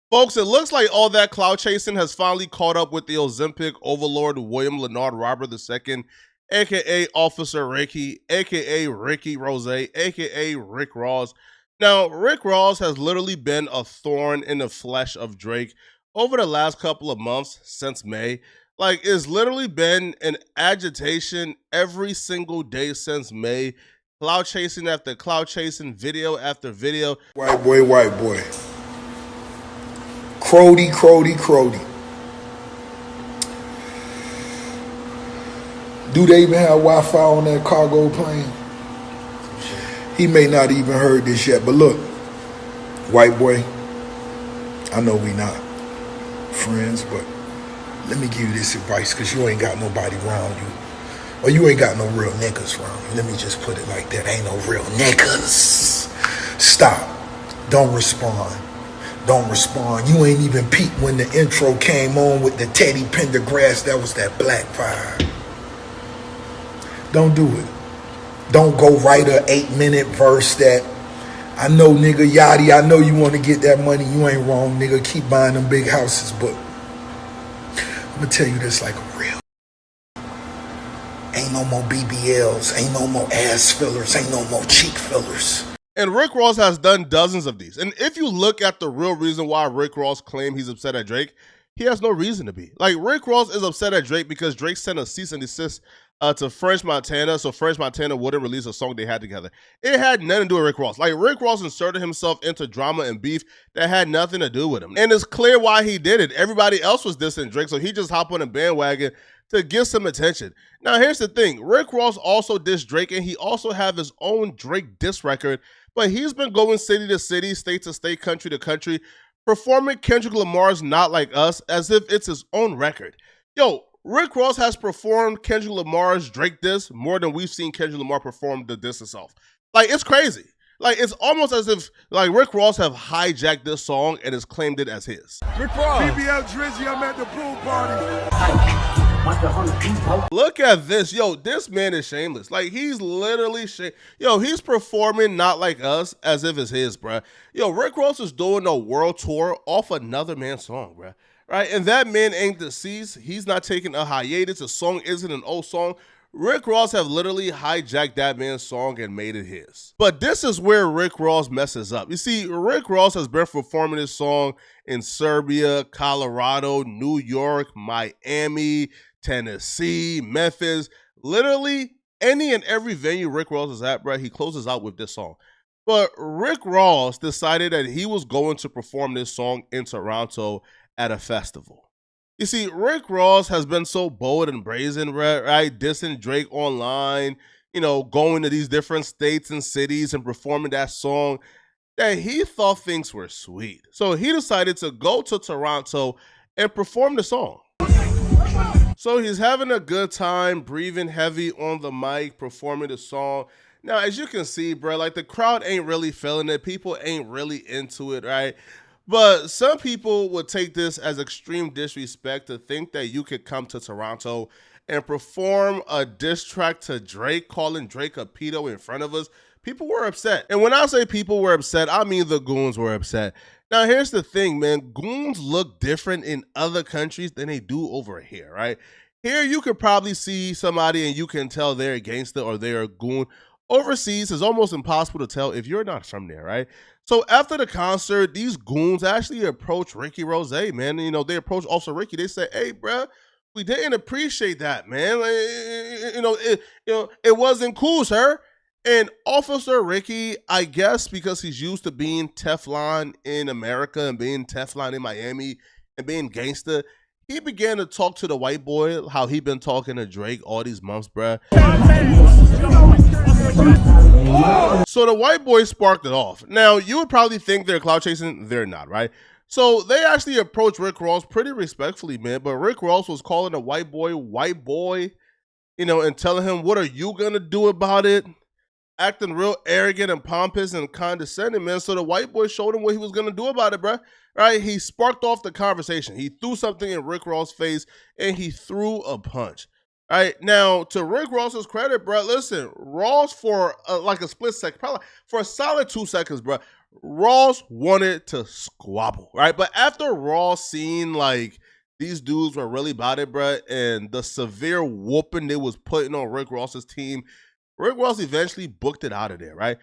Folks, it looks like all that cloud chasing has finally caught up with the Ozempic overlord William Leonard Robert II, aka Officer Ricky, aka Ricky Rose, aka Rick Ross. Now, Rick Ross has literally been a thorn in the flesh of Drake over the last couple of months since May. Like, it's literally been an agitation every single day since May. Cloud chasing after cloud chasing, video after video. White boy, white boy. Crody, Crody, Crody. Do they even have Wi-Fi on that cargo plane? He may not even heard this yet, but look, white boy, I know we not friends, but let me give you this advice, because you ain't got nobody around you, or you ain't got no real niggas around you. Let me just put it like that. Ain't no real niggas. Stop. Don't respond. Don't respond. You ain't even peeped when the intro came on with the Teddy Pendergrass. That was that black vibe. Don't do it. Don't go write a 8-minute verse that, I know, nigga, Yachty, I know you want to get that money. You ain't wrong, nigga. Keep buying them big houses. But I'm going to tell you this like a real. Ain't no more BBLs. Ain't no more ass fillers. Ain't no more cheek fillers. And Rick Ross has done dozens of these. And if you look at the real reason why Rick Ross claimed he's upset at Drake, he has no reason to be. Like, Rick Ross is upset at Drake because Drake sent a cease and desist to French Montana, so French Montana wouldn't release a song they had together. It had nothing to do with Rick Ross. Like, Rick Ross inserted himself into drama and beef that had nothing to do with him. And it's clear why he did it. Everybody else was dissing Drake, so he just hopped on a bandwagon to get some attention. Now, here's the thing. Rick Ross also dissed Drake, and he also have his own Drake diss record, but he's been going city to city, state to state, country to country, performing Kendrick Lamar's Not Like Us as if it's his own record. Yo, Rick Ross has performed Kendrick Lamar's Drake diss more than we've seen Kendrick Lamar perform the diss itself. Like, it's crazy. Like, it's almost as if, like, Rick Ross have hijacked this song and has claimed it as his. Rick Ross. BBL Drizzy, I'm at the pool party. Look at this. Yo, this man is shameless. Like, he's literally Yo, he's performing Not Like Us as if it's his, bruh. Yo, Rick Ross is doing a world tour off another man's song, bruh. Right? And that man ain't deceased. He's not taking a hiatus. The song isn't an old song. Rick Ross have literally hijacked that man's song and made it his. But this is where Rick Ross messes up. You see, Rick Ross has been performing this song in Serbia, Colorado, New York, Miami, Tennessee, Memphis, literally any and every venue Rick Ross is at, bro, he closes out with this song. But Rick Ross decided that he was going to perform this song in Toronto at a festival. You see, Rick Ross has been so bold and brazen, right? Dissing Drake online, you know, going to these different states and cities and performing that song that he thought things were sweet. So he decided to go to Toronto and perform the song. So he's having a good time, breathing heavy on the mic, performing the song. Now, as you can see, bro, like, the crowd ain't really feeling it. People ain't really into it, right? But some people would take this as extreme disrespect to think that you could come to Toronto and perform a diss track to Drake, calling Drake a pedo in front of us. People were upset. And when I say people were upset, I mean the Goons were upset. Now, here's the thing, man. Goons look different in other countries than they do over here, right? Here, you could probably see somebody and you can tell they're a gangster or they're a goon. Overseas, it's almost impossible to tell if you're not from there, right? So after the concert, these goons actually approached Ricky Rose, man. You know, they approached Officer Ricky. They said, hey, bro, we didn't appreciate that, man. It wasn't cool, sir. And Officer Ricky, I guess because he's used to being Teflon in America and being Teflon in Miami and being gangster, he began to talk to the white boy how he been talking to Drake all these months, bruh. So the white boy sparked it off. Now, you would probably think they're cloud chasing. They're not, right? So they actually approached Rick Ross pretty respectfully, man. But Rick Ross was calling the white boy, you know, and telling him, what are you going to do about it? Acting real arrogant and pompous and condescending, man. So the white boy showed him what he was going to do about it, bruh. Right? He sparked off the conversation. He threw something in Rick Ross' face, and he threw a punch. All right, now, to Rick Ross's credit, bro, listen, Ross for like a split second, probably for a solid 2 seconds, bro, Ross wanted to squabble, right? But after Ross seeing like these dudes were really about it, bruh, and the severe whooping they was putting on Rick Ross's team, Rick Ross eventually booked it out of there, right?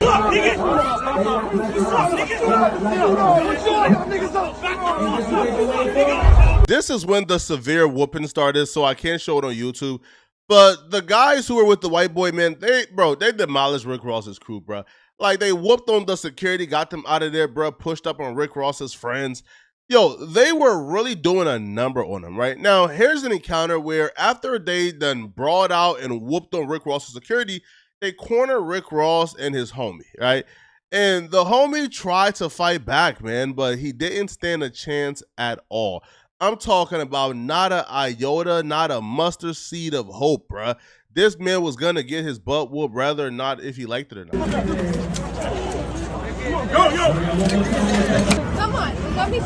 This is when the severe whooping started, so I can't show it on YouTube. But the guys who were with the white boy, man, they demolished Rick Ross's crew, bro. Like, they whooped on the security, got them out of there, bro, pushed up on Rick Ross's friends. Yo, they were really doing a number on him, right? Now, here's an encounter where after they done brawled out and whooped on Rick Ross's security, they corner Rick Ross and his homie, right? And the homie tried to fight back, man, but he didn't stand a chance at all. I'm talking about not a iota, not a mustard seed of hope, bruh. This man was gonna get his butt whooped, whether or not if he liked it or not. Come on, let me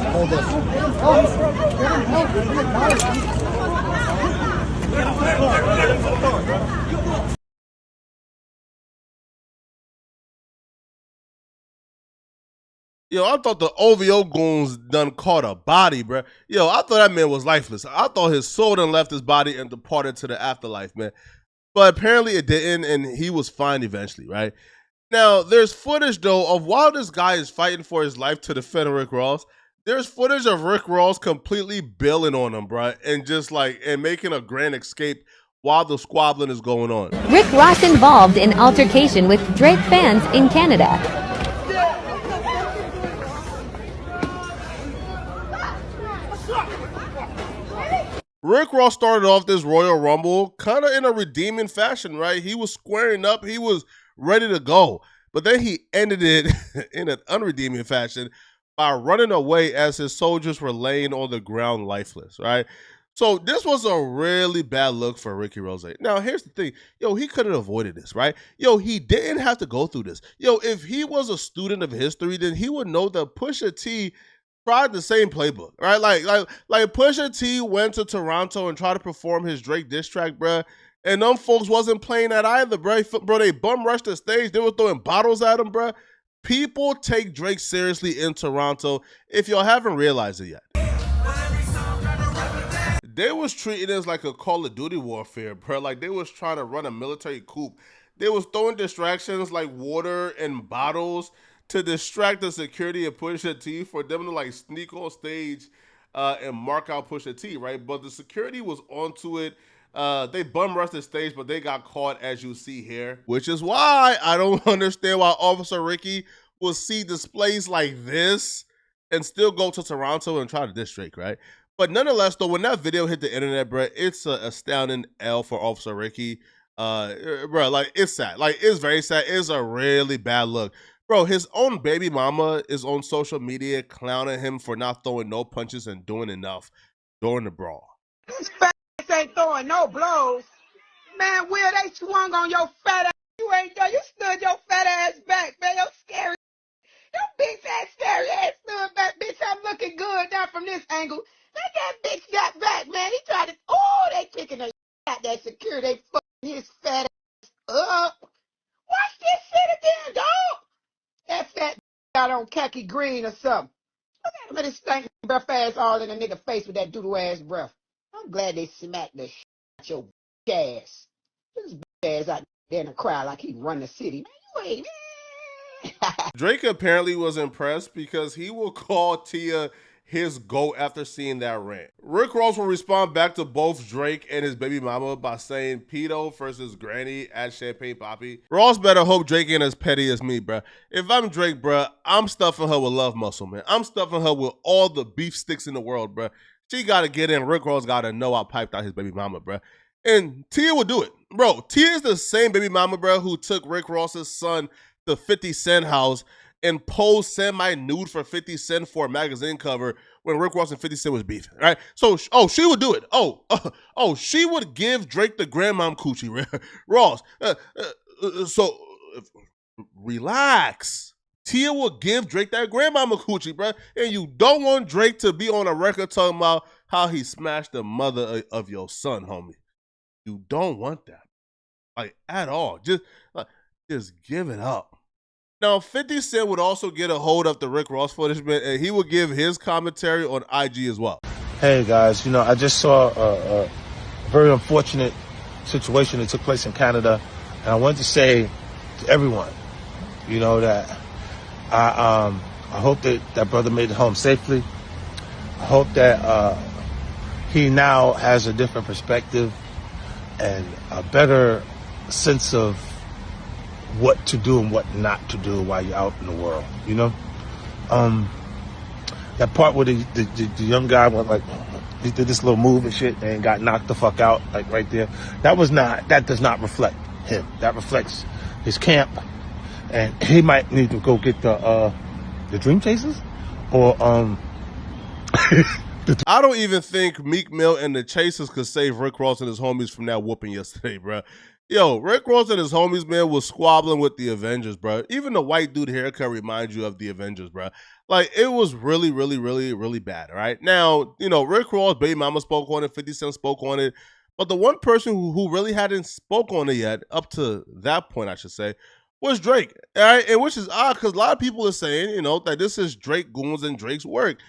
Yo, I thought the OVO goons done caught a body, bro. Yo, I thought that man was lifeless. I thought his soul done left his body and departed to the afterlife, man. But apparently it didn't, and he was fine eventually, right? Now, there's footage, though, of while this guy is fighting for his life to defend Rick Ross, there's footage of Rick Ross completely bailing on him, bro, and just like, and making a grand escape while the squabbling is going on. Rick Ross involved in altercation with Drake fans in Canada. Rick Ross started off this Royal Rumble kind of in a redeeming fashion, right? He was squaring up. He was ready to go. But then he ended it in an unredeeming fashion by running away as his soldiers were laying on the ground lifeless, right? So this was a really bad look for Ricky Rose. Now, here's the thing. Yo, he could have avoided this, right? Yo, he didn't have to go through this. Yo, if he was a student of history, then he would know that Pusha T tried the same playbook, right? Like Pusha T went to Toronto and tried to perform his Drake diss track, bruh. And them folks wasn't playing that either, bruh. Bro, they bum rushed the stage. They were throwing bottles at him, bruh. People take Drake seriously in Toronto, if y'all haven't realized it yet. They was treating this like a Call of Duty warfare, bro. Like they was trying to run a military coup. They was throwing distractions like water and bottles to distract the security of Pusha T for them to like sneak on stage and mark out Pusha T, right? But the security was onto it. They bum rushed the stage, but they got caught, as you see here. Which is why I don't understand why Officer Ricky will see displays like this and still go to Toronto and try to diss Drake, right? But nonetheless, though, when that video hit the internet, bro, it's an astounding L for Officer Ricky. Bro, like, it's sad. Like, it's very sad. It's a really bad look. Bro, his own baby mama is on social media clowning him for not throwing no punches and doing enough during the brawl. These fat ass ain't throwing no blows. Man, Will, they swung on your fat ass. You ain't done. You stood your fat ass back, man. Your scary, your big fat scary ass stood back, bitch. I'm looking good down from this angle. Let that bitch got back, man. He tried to, oh, they kicking the at that security. They fucking his fat ass up. Watch this shit again, dog. That fat out on khaki green or something. Look at him with his stinking breath ass all in a nigga face with that doodle ass breath. I'm glad they smacked the shit out your ass. This ass out there in the crowd like he run the city. Man, you ain't. Drake apparently was impressed because he will call Tia his GOAT after seeing that rant. Rick Ross will respond back to both Drake and his baby mama by saying Pedo versus Granny at Champagne Poppy. Ross better hope Drake ain't as petty as me, bruh. If I'm Drake, bruh, I'm stuffing her with love muscle, man. I'm stuffing her with all the beef sticks in the world, bruh. She gotta get in. Rick Ross gotta know I piped out his baby mama, bruh. And Tia will do it. Bro, Tia is the same baby mama, bruh, who took Rick Ross's son to 50 Cent house and posed semi-nude for 50 Cent for a magazine cover when Rick Ross and 50 Cent was beefing, right? So, she would do it. She would give Drake the grandmom coochie, Ross. Relax. Tia will give Drake that grandmama coochie, bro. And you don't want Drake to be on a record talking about how he smashed the mother of your son, homie. You don't want that, like, at all. Just give it up. Now, 50 Cent would also get a hold of the Rick Ross footage, man, and he would give his commentary on IG as well. Hey guys, I just saw a very unfortunate situation that took place in Canada, and I wanted to say to everyone, that I hope that brother made it home safely. I hope that he now has a different perspective and a better sense of what to do and what not to do while you're out in the world, That part where the young guy went he did this little move and shit and got knocked the fuck out, right there. That does not reflect him. That reflects his camp. And he might need to go get the Dream Chasers or I don't even think Meek Mill and the Chasers could save Rick Ross and his homies from that whooping yesterday, bro. Yo, Rick Ross and his homies, man, was squabbling with the Avengers, bro. Even the white dude haircut reminds you of the Avengers, bro. It was really, really, really, really bad, all right? Now, Rick Ross, Baby Mama spoke on it, 50 Cent spoke on it, but the one person who really hadn't spoke on it yet, up to that point, I should say, was Drake, all right? And which is odd, because a lot of people are saying, that this is Drake Goons and Drake's work.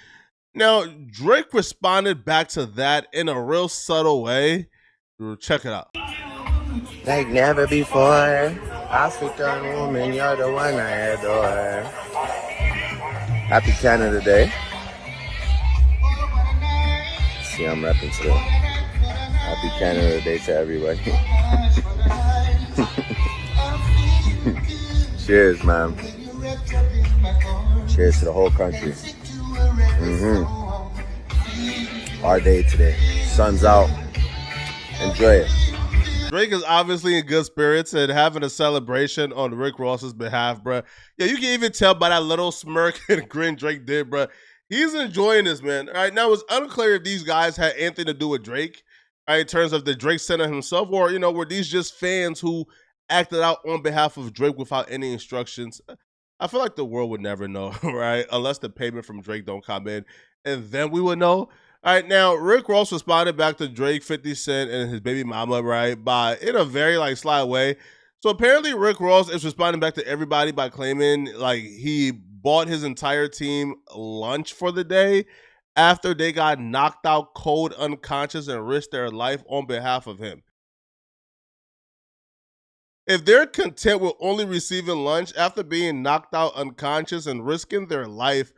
Now, Drake responded back to that in a real subtle way. Check it out. Like never before, African woman, you're the one I adore. Happy Canada Day. See, I'm rapping today. Happy Canada Day to everybody. Cheers, man. Cheers to the whole country. Our day today. Sun's out. Enjoy it. Drake is obviously in good spirits and having a celebration on Rick Ross's behalf, bro. Yeah, you can even tell by that little smirk and grin Drake did, bro. He's enjoying this, man. All right, now it's unclear if these guys had anything to do with Drake, all right, in terms of the Drake Center himself, or, were these just fans who acted out on behalf of Drake without any instructions? I feel like the world would never know, right? Unless the payment from Drake don't come in, and then we would know. All right, now Rick Ross responded back to Drake, 50 Cent, and his baby mama, right, in a very sly way. So apparently Rick Ross is responding back to everybody by claiming he bought his entire team lunch for the day after they got knocked out cold, unconscious, and risked their life on behalf of him. If they're content with only receiving lunch after being knocked out unconscious and risking their life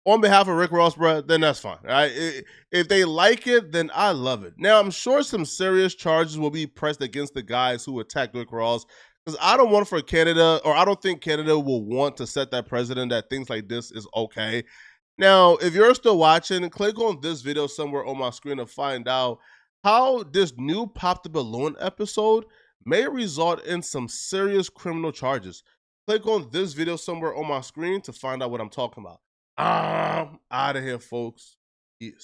on behalf of Rick Ross, bro, then that's fine. Right? If they like it, then I love it. Now, I'm sure some serious charges will be pressed against the guys who attacked Rick Ross, because I don't want for Canada, or I don't think Canada will want to set that precedent that things like this is okay. Now, if you're still watching, click on this video somewhere on my screen to find out how this new Pop the Balloon episode may result in some serious criminal charges. Click on this video somewhere on my screen to find out what I'm talking about. I'm out of here, folks. Peace.